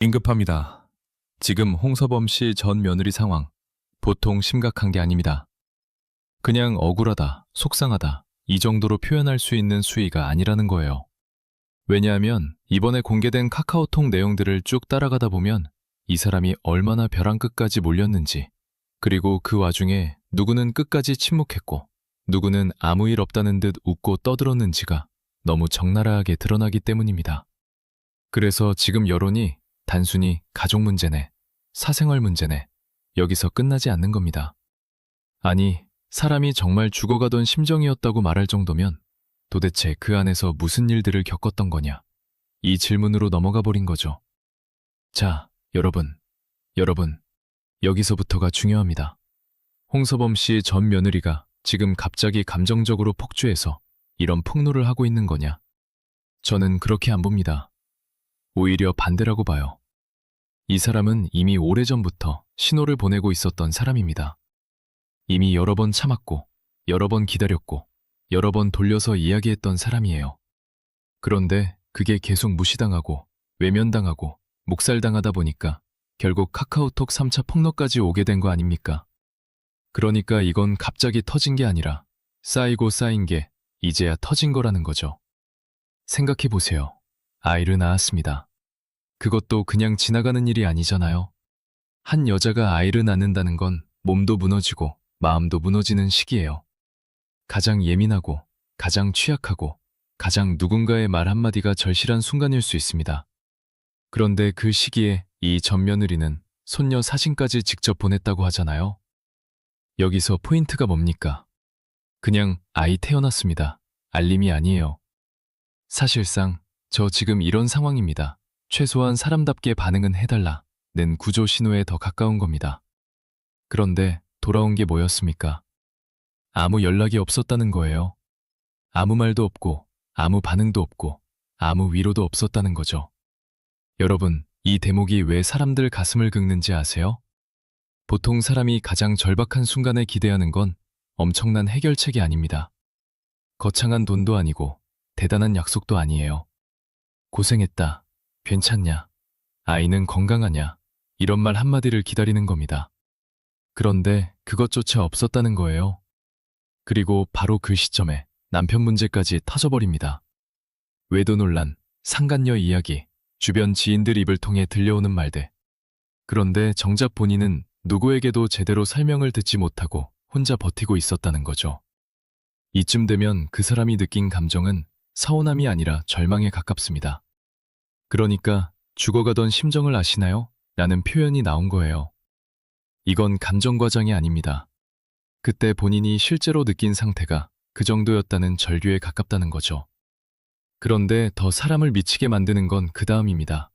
긴급합니다. 지금 홍서범 씨 전 며느리 상황, 보통 심각한 게 아닙니다. 그냥 억울하다, 속상하다, 이 정도로 표현할 수 있는 수위가 아니라는 거예요. 왜냐하면 이번에 공개된 카카오톡 내용들을 쭉 따라가다 보면 이 사람이 얼마나 벼랑 끝까지 몰렸는지, 그리고 그 와중에 누구는 끝까지 침묵했고, 누구는 아무 일 없다는 듯 웃고 떠들었는지가 너무 적나라하게 드러나기 때문입니다. 그래서 지금 여론이 단순히 가족 문제네, 사생활 문제네, 여기서 끝나지 않는 겁니다. 아니, 사람이 정말 죽어가던 심정이었다고 말할 정도면 도대체 그 안에서 무슨 일들을 겪었던 거냐? 이 질문으로 넘어가 버린 거죠. 자, 여러분, 여기서부터가 중요합니다. 홍서범 씨 전 며느리가 지금 갑자기 감정적으로 폭주해서 이런 폭로를 하고 있는 거냐? 저는 그렇게 안 봅니다. 오히려 반대라고 봐요. 이 사람은 이미 오래전부터 신호를 보내고 있었던 사람입니다. 이미 여러 번 참았고, 여러 번 기다렸고, 여러 번 돌려서 이야기했던 사람이에요. 그런데 그게 계속 무시당하고, 외면당하고, 묵살당하다 보니까 결국 카카오톡 3차 폭로까지 오게 된 거 아닙니까? 그러니까 이건 갑자기 터진 게 아니라 쌓이고 쌓인 게 이제야 터진 거라는 거죠. 생각해보세요. 아이를 낳았습니다. 그것도 그냥 지나가는 일이 아니잖아요. 한 여자가 아이를 낳는다는 건 몸도 무너지고 마음도 무너지는 시기예요. 가장 예민하고 가장 취약하고 가장 누군가의 말 한마디가 절실한 순간일 수 있습니다. 그런데 그 시기에 이 전 며느리는 손녀 사진까지 직접 보냈다고 하잖아요. 여기서 포인트가 뭡니까? 그냥 아이 태어났습니다. 알림이 아니에요. 사실상 저 지금 이런 상황입니다. 최소한 사람답게 반응은 해달라는 구조 신호에 더 가까운 겁니다. 그런데 돌아온 게 뭐였습니까? 아무 연락이 없었다는 거예요. 아무 말도 없고, 아무 반응도 없고, 아무 위로도 없었다는 거죠. 여러분, 이 대목이 왜 사람들 가슴을 긁는지 아세요? 보통 사람이 가장 절박한 순간에 기대하는 건 엄청난 해결책이 아닙니다. 거창한 돈도 아니고, 대단한 약속도 아니에요. 고생했다. 괜찮냐? 아이는 건강하냐? 이런 말 한마디를 기다리는 겁니다. 그런데 그것조차 없었다는 거예요. 그리고 바로 그 시점에 남편 문제까지 터져버립니다. 외도 논란, 상간녀 이야기, 주변 지인들 입을 통해 들려오는 말들. 그런데 정작 본인은 누구에게도 제대로 설명을 듣지 못하고 혼자 버티고 있었다는 거죠. 이쯤 되면 그 사람이 느낀 감정은 서운함이 아니라 절망에 가깝습니다. 그러니까 죽어가던 심정을 아시나요? 라는 표현이 나온 거예요. 이건 감정 과장이 아닙니다. 그때 본인이 실제로 느낀 상태가 그 정도였다는 절규에 가깝다는 거죠. 그런데 더 사람을 미치게 만드는 건 그 다음입니다.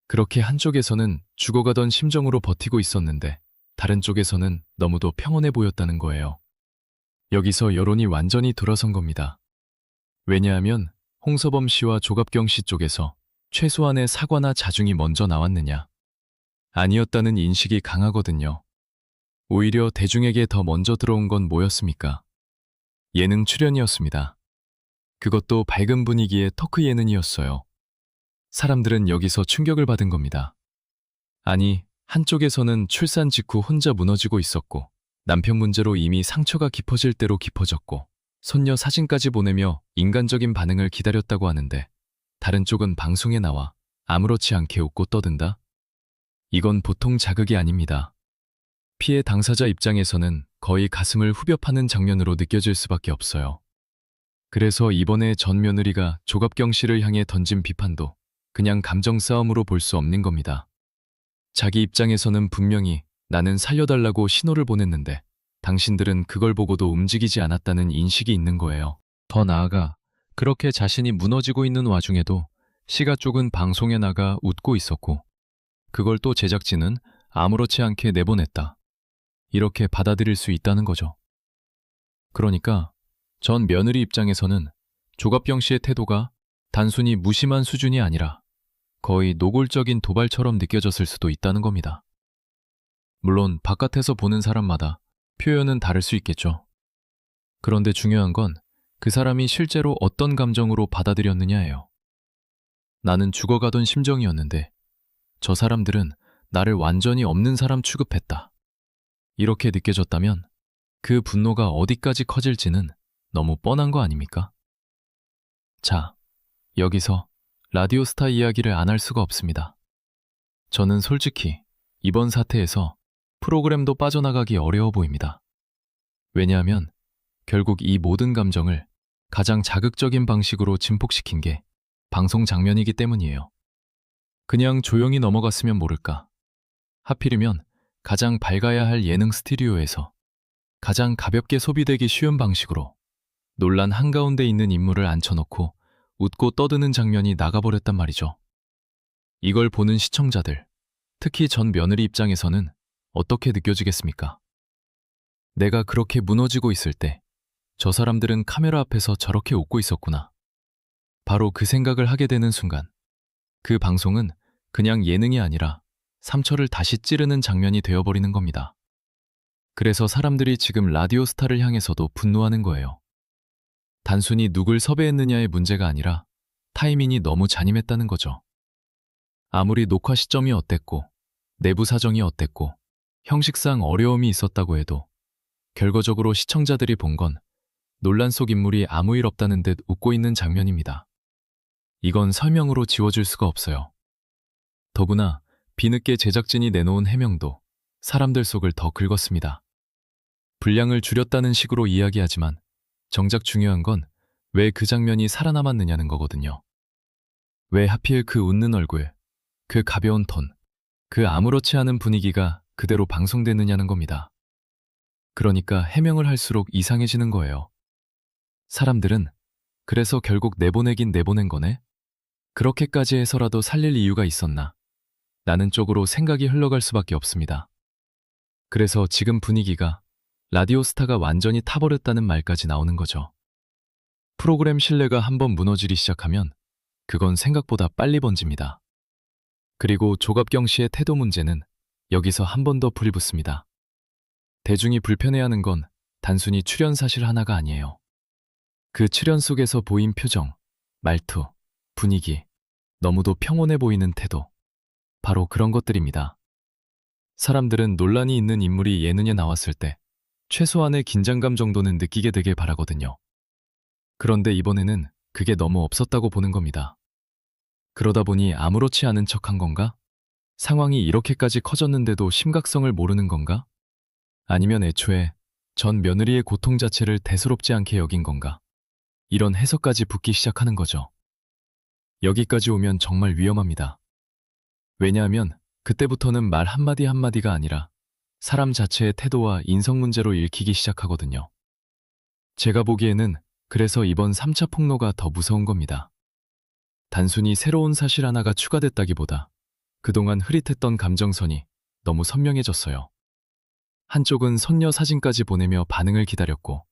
그렇게 한쪽에서는 죽어가던 심정으로 버티고 있었는데 다른 쪽에서는 너무도 평온해 보였다는 거예요. 여기서 여론이 완전히 돌아선 겁니다. 왜냐하면 홍서범 씨와 조갑경 씨 쪽에서 최소한의 사과나 자중이 먼저 나왔느냐? 아니었다는 인식이 강하거든요. 오히려 대중에게 더 먼저 들어온 건 뭐였습니까? 예능 출연이었습니다. 그것도 밝은 분위기의 토크 예능이었어요. 사람들은 여기서 충격을 받은 겁니다. 아니, 한쪽에서는 출산 직후 혼자 무너지고 있었고, 남편 문제로 이미 상처가 깊어질 대로 깊어졌고, 손녀 사진까지 보내며 인간적인 반응을 기다렸다고 하는데, 다른 쪽은 방송에 나와 아무렇지 않게 웃고 떠든다? 이건 보통 자극이 아닙니다. 피해 당사자 입장에서는 거의 가슴을 후벼 파는 장면으로 느껴질 수밖에 없어요. 그래서 이번에 전 며느리가 조갑경 씨를 향해 던진 비판도 그냥 감정 싸움으로 볼 수 없는 겁니다. 자기 입장에서는 분명히 나는 살려달라고 신호를 보냈는데 당신들은 그걸 보고도 움직이지 않았다는 인식이 있는 거예요. 더 나아가 그렇게 자신이 무너지고 있는 와중에도 시가 쪽은 방송에 나가 웃고 있었고 그걸 또 제작진은 아무렇지 않게 내보냈다. 이렇게 받아들일 수 있다는 거죠. 그러니까 전 며느리 입장에서는 조갑경 씨의 태도가 단순히 무심한 수준이 아니라 거의 노골적인 도발처럼 느껴졌을 수도 있다는 겁니다. 물론 바깥에서 보는 사람마다 표현은 다를 수 있겠죠. 그런데 중요한 건 그 사람이 실제로 어떤 감정으로 받아들였느냐예요. 나는 죽어가던 심정이었는데 저 사람들은 나를 완전히 없는 사람 취급했다. 이렇게 느껴졌다면 그 분노가 어디까지 커질지는 너무 뻔한 거 아닙니까? 자, 여기서 라디오스타 이야기를 안 할 수가 없습니다. 저는 솔직히 이번 사태에서 프로그램도 빠져나가기 어려워 보입니다. 왜냐하면 결국 이 모든 감정을 가장 자극적인 방식으로 증폭시킨 게 방송 장면이기 때문이에요. 그냥 조용히 넘어갔으면 모를까. 하필이면 가장 밝아야 할 예능 스튜디오에서 가장 가볍게 소비되기 쉬운 방식으로 논란 한가운데 있는 인물을 앉혀놓고 웃고 떠드는 장면이 나가버렸단 말이죠. 이걸 보는 시청자들, 특히 전 며느리 입장에서는 어떻게 느껴지겠습니까? 내가 그렇게 무너지고 있을 때 저 사람들은 카메라 앞에서 저렇게 웃고 있었구나. 바로 그 생각을 하게 되는 순간 그 방송은 그냥 예능이 아니라 상처를 다시 찌르는 장면이 되어버리는 겁니다. 그래서 사람들이 지금 라디오 스타를 향해서도 분노하는 거예요. 단순히 누굴 섭외했느냐의 문제가 아니라 타이밍이 너무 잔인했다는 거죠. 아무리 녹화 시점이 어땠고 내부 사정이 어땠고 형식상 어려움이 있었다고 해도 결과적으로 시청자들이 본 건 논란 속 인물이 아무 일 없다는 듯 웃고 있는 장면입니다. 이건 설명으로 지워줄 수가 없어요. 더구나 뒤늦게 제작진이 내놓은 해명도 사람들 속을 더 긁었습니다. 분량을 줄였다는 식으로 이야기하지만 정작 중요한 건 왜 그 장면이 살아남았느냐는 거거든요. 왜 하필 그 웃는 얼굴, 그 가벼운 톤, 그 아무렇지 않은 분위기가 그대로 방송되느냐는 겁니다. 그러니까 해명을 할수록 이상해지는 거예요. 사람들은 그래서 결국 내보내긴 내보낸 거네? 그렇게까지 해서라도 살릴 이유가 있었나? 라는 쪽으로 생각이 흘러갈 수밖에 없습니다. 그래서 지금 분위기가 라디오스타가 완전히 타버렸다는 말까지 나오는 거죠. 프로그램 신뢰가 한번 무너지기 시작하면 그건 생각보다 빨리 번집니다. 그리고 조갑경 씨의 태도 문제는 여기서 한 번 더 불이 붙습니다. 대중이 불편해하는 건 단순히 출연 사실 하나가 아니에요. 그 출연 속에서 보인 표정, 말투, 분위기, 너무도 평온해 보이는 태도, 바로 그런 것들입니다. 사람들은 논란이 있는 인물이 예능에 나왔을 때 최소한의 긴장감 정도는 느끼게 되길 바라거든요. 그런데 이번에는 그게 너무 없었다고 보는 겁니다. 그러다 보니 아무렇지 않은 척한 건가? 상황이 이렇게까지 커졌는데도 심각성을 모르는 건가? 아니면 애초에 전 며느리의 고통 자체를 대수롭지 않게 여긴 건가? 이런 해석까지 붙기 시작하는 거죠. 여기까지 오면 정말 위험합니다. 왜냐하면 그때부터는 말 한마디 한마디가 아니라 사람 자체의 태도와 인성 문제로 읽히기 시작하거든요. 제가 보기에는 그래서 이번 3차 폭로가 더 무서운 겁니다. 단순히 새로운 사실 하나가 추가됐다기보다 그동안 흐릿했던 감정선이 너무 선명해졌어요. 한쪽은 손녀 사진까지 보내며 반응을 기다렸고,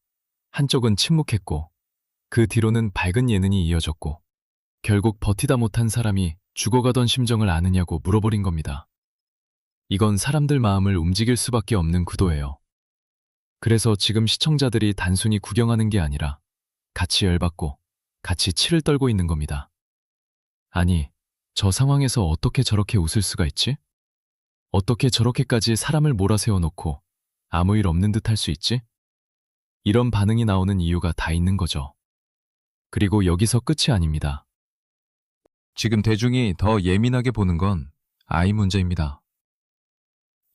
한쪽은 침묵했고, 그 뒤로는 밝은 예능이 이어졌고, 결국 버티다 못한 사람이 죽어가던 심정을 아느냐고 물어버린 겁니다. 이건 사람들 마음을 움직일 수밖에 없는 구도예요. 그래서 지금 시청자들이 단순히 구경하는 게 아니라 같이 열받고 같이 치를 떨고 있는 겁니다. 아니, 저 상황에서 어떻게 저렇게 웃을 수가 있지? 어떻게 저렇게까지 사람을 몰아세워놓고 아무 일 없는 듯 할 수 있지? 이런 반응이 나오는 이유가 다 있는 거죠. 그리고 여기서 끝이 아닙니다. 지금 대중이 더 예민하게 보는 건 아이 문제입니다.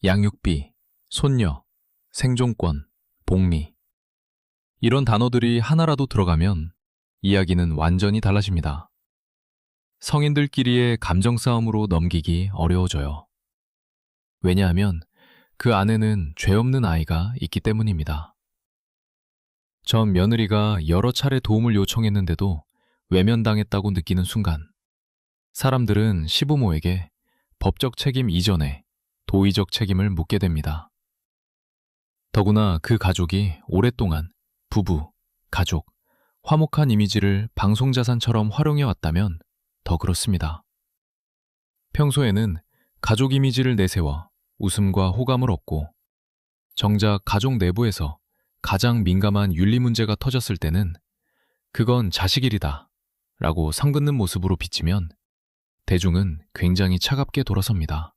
양육비, 손녀, 생존권, 복리. 이런 단어들이 하나라도 들어가면 이야기는 완전히 달라집니다. 성인들끼리의 감정 싸움으로 넘기기 어려워져요. 왜냐하면 그 안에는 죄 없는 아이가 있기 때문입니다. 전 며느리가 여러 차례 도움을 요청했는데도 외면당했다고 느끼는 순간 사람들은 시부모에게 법적 책임 이전에 도의적 책임을 묻게 됩니다. 더구나 그 가족이 오랫동안 부부, 가족, 화목한 이미지를 방송자산처럼 활용해왔다면 더 그렇습니다. 평소에는 가족 이미지를 내세워 웃음과 호감을 얻고 정작 가족 내부에서 가장 민감한 윤리 문제가 터졌을 때는 그건 자식 일이다 라고 성긋는 모습으로 비치면 대중은 굉장히 차갑게 돌아섭니다.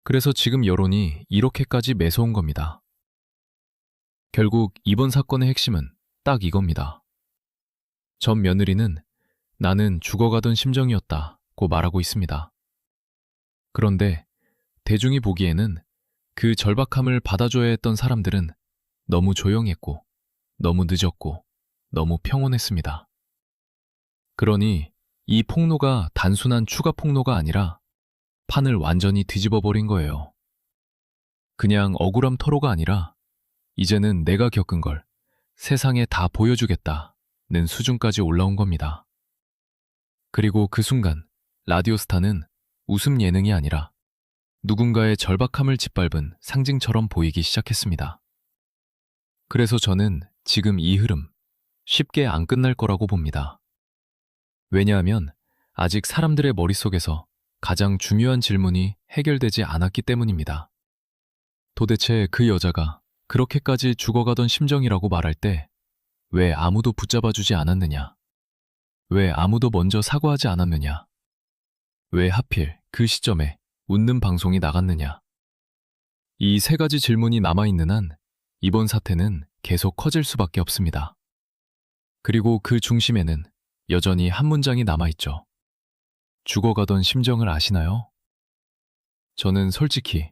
그래서 지금 여론이 이렇게까지 매서운 겁니다. 결국 이번 사건의 핵심은 딱 이겁니다. 전 며느리는 나는 죽어가던 심정이었다고 말하고 있습니다. 그런데 대중이 보기에는 그 절박함을 받아줘야 했던 사람들은 너무 조용했고, 너무 늦었고, 너무 평온했습니다. 그러니 이 폭로가 단순한 추가 폭로가 아니라 판을 완전히 뒤집어 버린 거예요. 그냥 억울함 토로가 아니라 이제는 내가 겪은 걸 세상에 다 보여주겠다는 수준까지 올라온 겁니다. 그리고 그 순간 라디오스타는 웃음 예능이 아니라 누군가의 절박함을 짓밟은 상징처럼 보이기 시작했습니다. 그래서 저는 지금 이 흐름 쉽게 안 끝날 거라고 봅니다. 왜냐하면 아직 사람들의 머릿속에서 가장 중요한 질문이 해결되지 않았기 때문입니다. 도대체 그 여자가 그렇게까지 죽어가던 심정이라고 말할 때 왜 아무도 붙잡아주지 않았느냐? 왜 아무도 먼저 사과하지 않았느냐? 왜 하필 그 시점에 웃는 방송이 나갔느냐? 이 세 가지 질문이 남아있는 한 이번 사태는 계속 커질 수밖에 없습니다. 그리고 그 중심에는 여전히 한 문장이 남아있죠. 죽어가던 심정을 아시나요? 저는 솔직히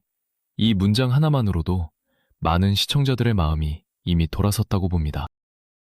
이 문장 하나만으로도 많은 시청자들의 마음이 이미 돌아섰다고 봅니다.